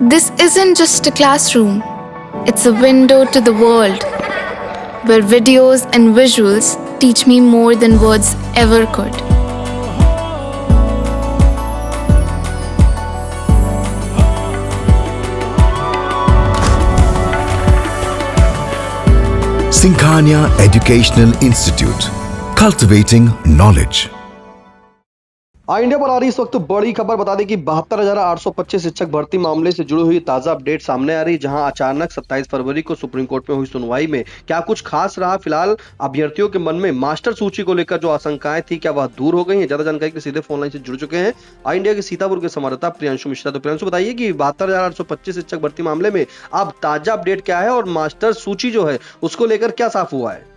This isn't just a classroom, it's a window to the world, where videos and visuals teach me more than words ever could. Sinkhania Educational Institute, cultivating knowledge. India पर आ रही इस वक्त बड़ी खबर बता दें कि 72,825 शिक्षक भर्ती मामले से जुड़ी हुई ताजा अपडेट सामने आ रही, जहां अचानक 27 फरवरी को सुप्रीम कोर्ट में हुई सुनवाई में क्या कुछ खास रहा। फिलहाल अभ्यर्थियों के मन में मास्टर सूची को लेकर जो आशंकाएं थी, क्या वह दूर हो गई हैं? ज्यादा जानकारी के सीधे फोन लाइन से जुड़ चुके हैं इंडिया के सीतापुर के संवाददाता प्रियांशु मिश्रा। तो प्रियांशु, बताइए कि 72,825 शिक्षक भर्ती मामले में अब ताजा अपडेट क्या है और मास्टर सूची जो है उसको लेकर क्या साफ हुआ है?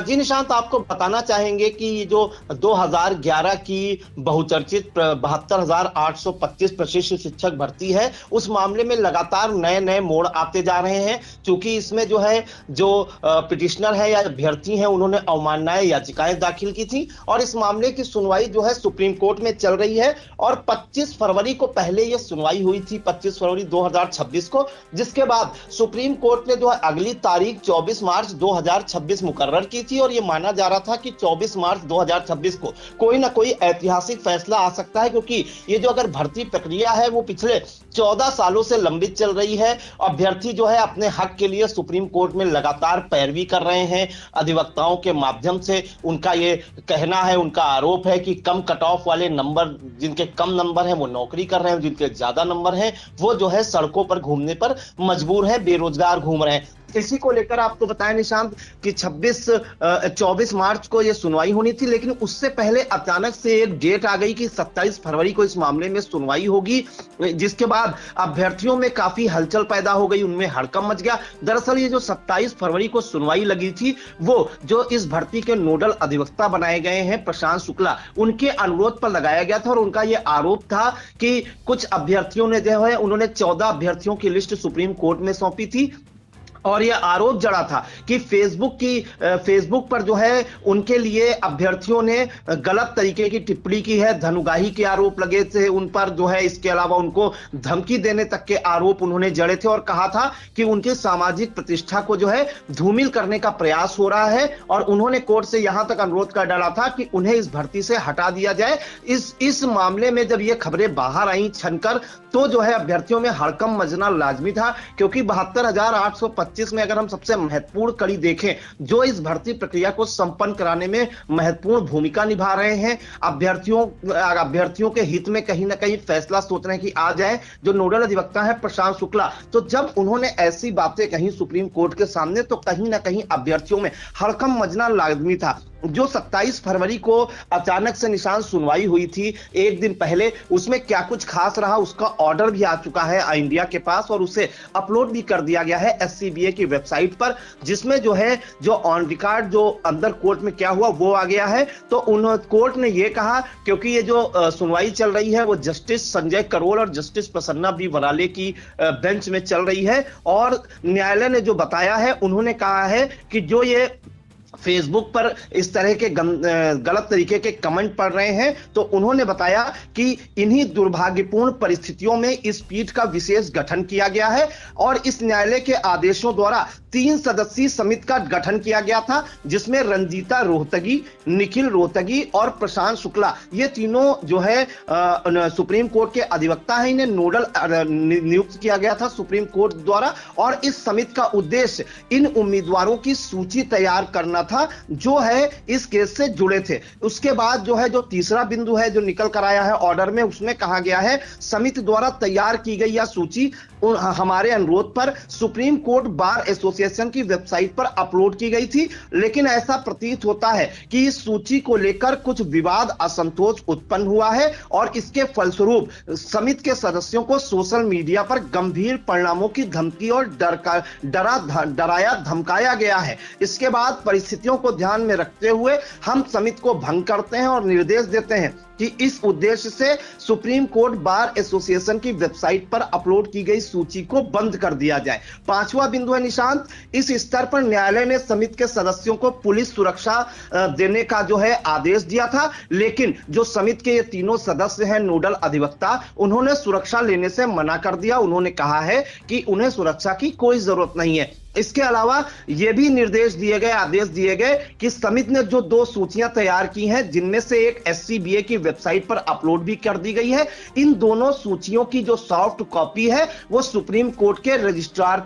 जी निशांत, आपको बताना चाहेंगे कि जो 2011 की बहुचर्चित 72,825 प्रशिक्षु शिक्षक भर्ती है, उस मामले में लगातार नए नए मोड़ आते जा रहे हैं। क्योंकि इसमें जो है जो पिटिशनर है या अभ्यर्थी हैं, उन्होंने अवमाननाएं याचिकाएं दाखिल की थी और इस मामले की सुनवाई जो है सुप्रीम कोर्ट में चल रही है। और 25 फरवरी को पहले यह सुनवाई हुई थी, 25 फरवरी 2026 को, जिसके बाद सुप्रीम कोर्ट ने जो है अगली तारीख 24 मार्च 2026 मुकर्रर की थी। और यह माना जा रहा था कि 24 मार्च 2026 को कोई ना कोई ऐतिहासिक फैसला आ सकता है, क्योंकि ये जो अगर भर्ती प्रक्रिया है वो पिछले 14 सालों से लंबित चल रही है। अभ्यर्थी जो है अपने हक के लिए सुप्रीम कोर्ट में लगातार पैरवी कर रहे हैं। अधिवक्ताओं के माध्यम से उनका ये कहना है, उनका आरोप है कि कम कट ऑफ वाले नंबर, जिनके कम नंबर हैं वो नौकरी कर रहे हैं, जिनके ज्यादा नंबर हैं वो जो है सड़कों पर घूमने पर मजबूर है, बेरोजगार घूम रहे हैं। इसी को लेकर आपको बताया निशांत कि 24 मार्च को यह सुनवाई होनी थी, लेकिन उससे पहले अचानक से एक डेट आ गई कि 27 फरवरी को इस मामले में सुनवाई होगी, जिसके बाद अभ्यर्थियों में काफी हलचल पैदा हो गई, उनमें हड़कंप मच गया। दरअसल ये जो 27 फरवरी को सुनवाई लगी थी, वो जो इस भर्ती के नोडल अधिवक्ता बनाए गए हैं प्रशांत शुक्ला, उनके अनुरोध पर लगाया गया था। और उनका यह आरोप था कि कुछ अभ्यर्थियों ने जो है उन्होंने 14 अभ्यर्थियों की लिस्ट सुप्रीम कोर्ट में सौंपी थी और यह आरोप जड़ा था कि फेसबुक पर जो है उनके लिए अभ्यर्थियों ने गलत तरीके की टिप्पणी की है, धनुगाही के आरोप लगे थे उन पर जो है। इसके अलावा उनको धमकी देने तक के आरोप उन्होंने जड़े थे और कहा था कि उनकी सामाजिक प्रतिष्ठा को जो है धूमिल करने का प्रयास हो रहा है। और उन्होंने कोर्ट से यहां तक अनुरोध कर डाला था कि उन्हें इस भर्ती से हटा दिया जाए। इस मामले में जब ये खबरें बाहर आई छनकर, तो जो है अभ्यर्थियों में हड़कंप मचना लाजमी था, क्योंकि 72,825 में अगर हम सबसे महत्वपूर्ण कड़ी देखें, जो इस भर्ती प्रक्रिया को संपन्न कराने में महत्वपूर्ण भूमिका निभा रहे हैं, अभ्यर्थियों के हित में कहीं ना कहीं फैसला सोच रहे हैं कि आ जाए, जो नोडल अधिवक्ता है प्रशांत शुक्ला, तो जब उन्होंने ऐसी बातें कही सुप्रीम कोर्ट के सामने, तो कहीं ना कहीं अभ्यर्थियों में हड़कंप मचना लाजमी था। जो 27 फरवरी को अचानक से निशान सुनवाई हुई थी एक दिन पहले, उसमें क्या कुछ खास रहा, उसका ऑर्डर भी आ चुका है इंडिया के पास और उसे अपलोड भी कर दिया गया है SCBA की वेबसाइट पर, जिसमें जो है जो ऑन रिकॉर्ड जो अंदर कोर्ट में क्या हुआ वो आ गया है। तो कोर्ट ने यह कहा, क्योंकि ये जो सुनवाई चल रही है वो जस्टिस संजय करोल और जस्टिस प्रसन्ना बी वराले की बेंच में चल रही है, और न्यायालय ने जो बताया है, उन्होंने कहा है कि जो ये फेसबुक पर इस तरह के गलत तरीके के कमेंट पढ़ रहे हैं, तो उन्होंने बताया कि इन्हीं दुर्भाग्यपूर्ण परिस्थितियों में इस पीठ का विशेष गठन किया गया है। और इस न्यायालय के आदेशों द्वारा 3 सदस्यीय समिति का गठन किया गया था, जिसमें रंजीता रोहतगी, निखिल रोहतगी और प्रशांत शुक्ला, ये तीनों जो है सुप्रीम कोर्ट के अधिवक्ता हैं। इन्हें नोडल नियुक्त किया गया था सुप्रीम कोर्ट द्वारा, और इस समिति का उद्देश्य इन उम्मीदवारों की सूची तैयार करना था जो है इस केस से जुड़े थे। उसके बाद जो है जो तीसरा बिंदु है जो निकल कर आया है ऑर्डर में, उसमें कहा गया है समिति द्वारा तैयार की गई यह सूची हमारे अनुरोध पर सुप्रीम कोर्ट बार एसोसिएशन की वेबसाइट पर अपलोड की गई थी, लेकिन ऐसा प्रतीत होता है कि इस सूची को लेकर कुछ विवाद, असंतोष उत्पन्न हुआ है और इसके फलस्वरूप समिति के सदस्यों को सोशल मीडिया पर गंभीर परिणामों की धमकी और डराया धमकाया गया है। इसके बाद परिस्थितियों को ध्यान में रखते हुए हम समिति को भंग करते हैं और निर्देश देते हैं कि इस उद्देश्य से सुप्रीम कोर्ट बार एसोसिएशन की वेबसाइट पर अपलोड की गई सूची को बंद कर दिया जाए। पांचवा बिंदु है निशांत, इस स्तर पर न्यायालय ने समिति के सदस्यों को पुलिस सुरक्षा देने का जो है आदेश दिया था, लेकिन जो समिति के ये तीनों सदस्य हैं नोडल अधिवक्ता, उन्होंने सुरक्षा लेने से मना कर दिया। उन्होंने कहा है कि उन्हें सुरक्षा की कोई जरूरत नहीं है। इसके अलावा यह भी निर्देश दिए गए, आदेश दिए गए कि समिति ने जो 2 सूचियां तैयार की हैं, जिनमें से एक एससीबीए की वेबसाइट पर अपलोड भी कर दी गई है, इन दोनों सूचियों की जो सॉफ्ट कॉपी है वो सुप्रीम कोर्ट के रजिस्ट्रार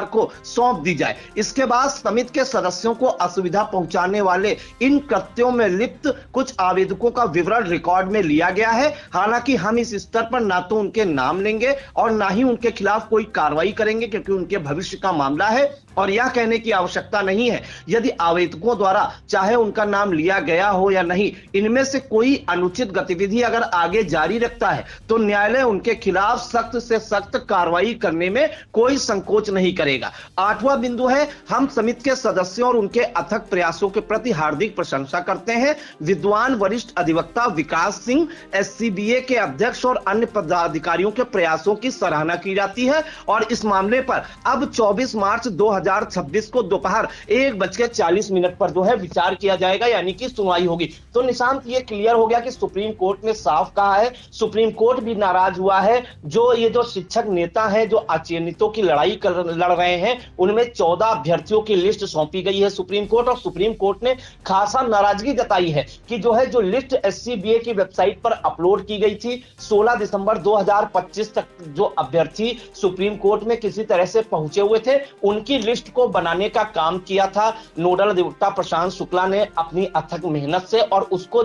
को सौंप दी जाए। इसके बाद समिति के सदस्यों को असुविधा पहुंचाने वाले इन कृत्यों में लिप्त कुछ आवेदकों का विवरण रिकॉर्ड में लिया गया है। हालांकि हम इस स्तर पर ना तो उनके नाम लेंगे और ना ही उनके खिलाफ कोई कार्रवाई करेंगे, क्योंकि उनके भविष्य का मामला है और यह कहने की आवश्यकता नहीं है यदि आवेदकों द्वारा चाहे उनका नाम लिया गया हो या नहीं, इनमें से कोई अनुचित गतिविधि अगर आगे जारी रखता है तो न्यायालय उनके खिलाफ सख्त से सख्त कार्रवाई करने में कोई संकोच नहीं करेगा। 8वां बिंदु है, हम समिति के सदस्यों और उनके अथक प्रयासों के प्रति हार्दिक प्रशंसा करते हैं। विद्वान वरिष्ठ अधिवक्ता विकास सिंह, एससीबीए के अध्यक्ष और अन्य पदाधिकारियों के प्रयासों की सराहना की जाती है और इस मामले पर अब 24 मार्च 2026 को दोपहर 1:40 पर जो है विचार किया जाएगा, यानी कि सुनवाई होगी। तो निशांत, ये क्लियर हो गया कि सुप्रीम कोर्ट ने साफ कहा है, सुप्रीम कोर्ट भी नाराज हुआ है। जो शिक्षक नेता हैं जो अचयनितों की लड़ाई लड़ रहे हैं, उनमें 14 अभ्यर्थियों की लिस्ट सौंपी गई है सुप्रीम कोर्ट, और सुप्रीम कोर्ट ने खासा नाराजगी जताई है कि जो लिस्ट एससीबीए की वेबसाइट पर अपलोड की गई थी 16 दिसंबर 2025 तक, जो अभ्यर्थी सुप्रीम कोर्ट में किसी तरह से पहुंचे हुए थे, उनकी लिस्ट को बनाने का काम किया था नोडल अधिवक्ता प्रशांत शुक्ला ने अपनी अथक मेहनत से, और उसको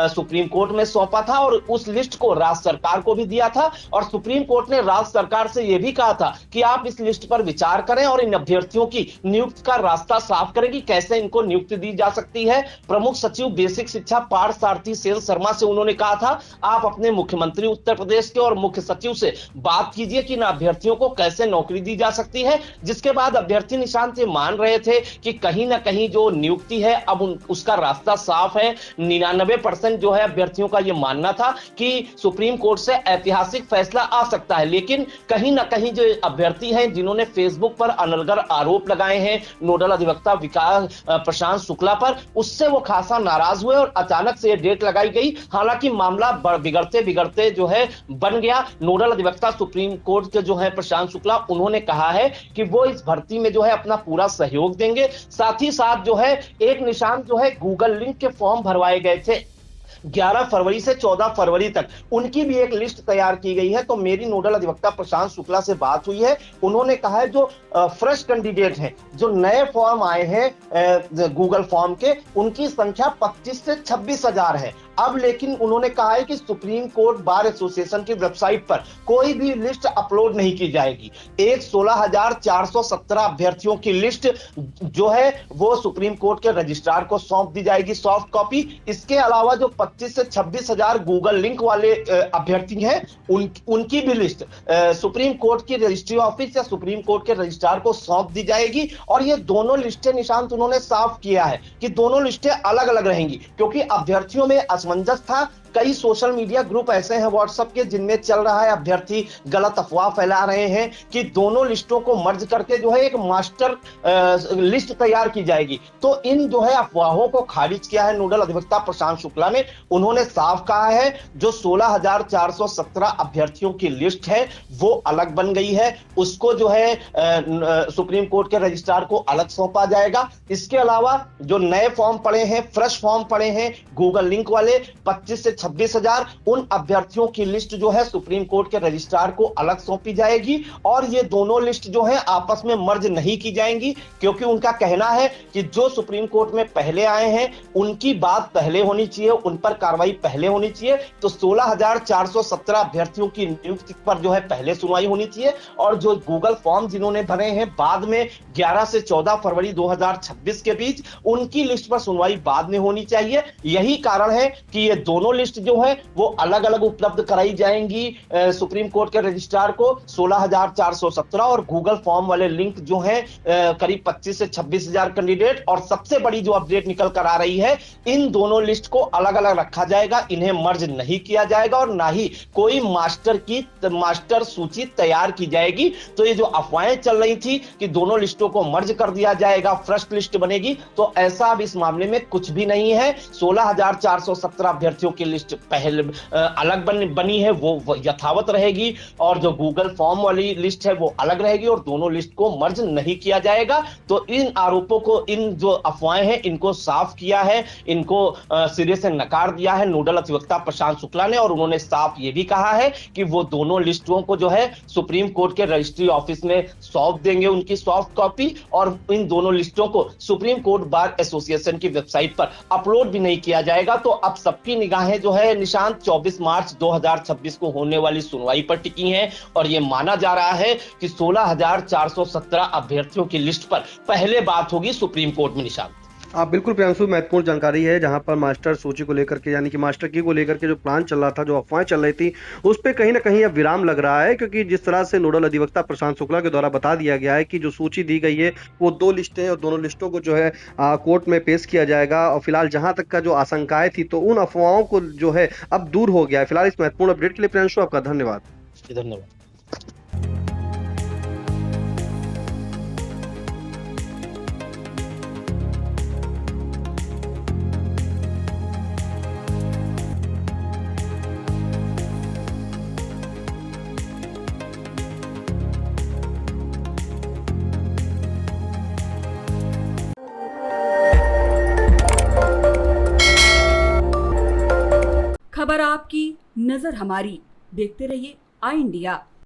सुप्रीम कोर्ट में सौंपा था और उस लिस्ट को राज्य सरकार को भी दिया था। और सुप्रीम कोर्ट ने राज्य सरकार से यह भी कहा था कि आप इस लिस्ट पर विचार करें और इन अभ्यर्थियों की नियुक्ति का रास्ता साफ करें कि कैसे इनको नियुक्ति दी जा सकती है। प्रमुख सचिव बेसिक शिक्षा पार्थ सारथी सेन शर्मा से उन्होंने कहा था, आप अपने मुख्यमंत्री उत्तर प्रदेश के और मुख्य सचिव से बात कीजिए कि इन अभ्यर्थियों को कैसे नौकरी दी जा सकती है। जिसके बाद अभ्यर्थी निशांत ये मान रहे थे कि कहीं ना कहीं जो नियुक्ति है अब उसका रास्ता साफ है। 99% जो है अभ्यर्थियों का ये मानना था कि सुप्रीम कोर्ट से ऐतिहासिक फैसला आ सकता है, लेकिन कहीं ना कहीं जो अभ्यर्थी हैं जिन्होंने फेसबुक पर अनलगर आरोप लगाए हैं नोडल अधिवक्ता विकास प्रशांत शुक्ला पर, उससे वो खासा नाराज हुए और अचानक से ये डेट लगाई गई। हालांकि मामला बिगड़ते बिगड़ते बन गया। नोडल अधिवक्ता सुप्रीम कोर्ट के प्रशांत शुक्ला, उन्होंने कहा है कि वो इस भर्ती में अपना पूरा सहयोग देंगे। साथ ही साथ एक निशान गूगल लिंक के फॉर्म भरवाए गए थे 11 फरवरी से 14 फरवरी तक, उनकी भी एक लिस्ट तैयार की गई है। तो मेरी नोडल अधिवक्ता प्रशांत शुक्ला से बात हुई है, उन्होंने कहा है जो फ्रेश कैंडिडेट हैं, जो नए फॉर्म आए हैं गूगल फॉर्म के, उनकी संख्या 25 से 26 हजार है। अब लेकिन उन्होंने कहा है कि सुप्रीम कोर्ट बार एसोसिएशन की वेबसाइट पर कोई भी लिस्ट अपलोड नहीं की जाएगी। एक 16,417 अभ्यर्थियों की लिस्ट वो सुप्रीम कोर्ट के रजिस्ट्रार को सौंप दी जाएगी सॉफ्ट कॉपी। इसके अलावा जो 25 से 26 हजार गूगल लिंक वाले अभ्यर्थी हैं, उनकी भी लिस्ट सुप्रीम कोर्ट की रजिस्ट्री ऑफिस या सुप्रीम कोर्ट के रजिस्ट्रार को सौंप दी जाएगी। और ये दोनों लिस्टें निशांत उन्होंने साफ किया है कि दोनों लिस्टें अलग अलग रहेंगी, क्योंकि अभ्यर्थियों में असमंजस था। कई सोशल मीडिया ग्रुप ऐसे हैं व्हाट्सएप के जिनमें चल रहा है, अभ्यर्थी गलत अफवाह फैला रहे हैं कि दोनों लिस्टों को मर्ज करके एक मास्टर लिस्ट तैयार की जाएगी। तो इन अफवाहों को खारिज किया है नोडल अधिवक्ता प्रशांत शुक्ला ने। उन्होंने साफ कहा है जो 16,417 अभ्यर्थियों की लिस्ट है वो अलग बन गई है, उसको सुप्रीम कोर्ट के रजिस्ट्रार को अलग सौंपा जाएगा। इसके अलावा जो नए फॉर्म पड़े हैं, फ्रेश फॉर्म पड़े हैं गूगल लिंक वाले 25 से 26 हजार, उन अभ्यर्थियों की लिस्ट सुप्रीम कोर्ट के रजिस्ट्रार को अलग सौंपी जाएगी। और ये दोनों लिस्ट आपस में मर्ज नहीं की जाएंगी, क्योंकि उनका कहना है कि जो सुप्रीम कोर्ट में पहले आए हैं उनकी बात पहले होनी चाहिए, उन पर कार्रवाई पहले होनी चाहिए। तो 16,417 अभ्यर्थियों की नियुक्ति पर पहले सुनवाई होनी चाहिए, और जो गूगल फॉर्म जिन्होंने भरे हैं बाद में 11 से 14 फरवरी 2026 के बीच, उनकी लिस्ट पर सुनवाई बाद में होनी चाहिए। यही कारण है कि ये दोनों लिस्ट जो है वो अलग अलग उपलब्ध कराई जाएंगी सुप्रीम कोर्ट के रजिस्ट्रार को 16,417 और गूगल फॉर्म वाले लिंक जो है करीब 25 से 26,000 कैंडिडेट। और सबसे बड़ी जो अपडेट निकल कर आ रही है, इन दोनों लिस्ट को अलग अलग रखा जाएगा, इन्हें मर्ज नहीं किया जाएगा और ना ही कोई मास्टर सूची तैयार की जाएगी। तो ये जो अफवाहें चल रही थी कि दोनों लिस्टों को मर्ज कर दिया जाएगा, फर्स्ट लिस्ट बनेगी, तो ऐसा अब इस मामले में कुछ भी नहीं है। 16,417 अभ्यर्थियों की लिस्ट पहले अलग बनी है, वो यथावत रहेगी और जो गूगल फॉर्म वाली लिस्ट है वो अलग रहेगी और दोनों लिस्ट को मर्ज नहीं किया जाएगा। तो इन आरोपों को, इन जो अफवाहें हैं, इनको साफ किया है, इनको सिरे से नकार दिया है नोडल अधिवक्ता प्रशांत शुक्ला ने। और उन्होंने साफ ये भी कहा है कि वो दोनों लिस्टों को जो है सुप्रीम कोर्ट के रजिस्ट्री ऑफिस में सौंप देंगे उनकी सॉफ्ट कॉपी, और इन दोनों लिस्टों को सुप्रीम कोर्ट बार एसोसिएशन की वेबसाइट पर अपलोड भी नहीं किया जाएगा। तो अब सबकी निगाहें जो है निशांत 24 मार्च 2026 को होने वाली सुनवाई पर टिकी हैं और यह माना जा रहा है कि 16,417 अभ्यर्थियों की लिस्ट पर पहले बात होगी सुप्रीम कोर्ट में। निशांत, आप बिल्कुल प्रियांशु, महत्वपूर्ण जानकारी है जहां पर मास्टर सूची को लेकर के, यानी कि मास्टर की को लेकर के जो प्लान चल रहा था, जो अफवाहें चल रही थी, उस पे कहीं ना कहीं अब विराम लग रहा है। क्योंकि जिस तरह से नोडल अधिवक्ता प्रशांत शुक्ला के द्वारा बता दिया गया है कि जो सूची दी गई है वो 2 लिस्टें और दोनों लिस्टों को जो है कोर्ट में पेश किया जाएगा। और फिलहाल जहां तक का जो आशंकाएं थी, तो उन अफवाहों को जो है अब दूर हो गया है। फिलहाल इस महत्वपूर्ण अपडेट के लिए प्रियांशु आपका धन्यवाद। धन्यवाद। खबर आपकी, नजर हमारी। देखते रहिए आई इंडिया।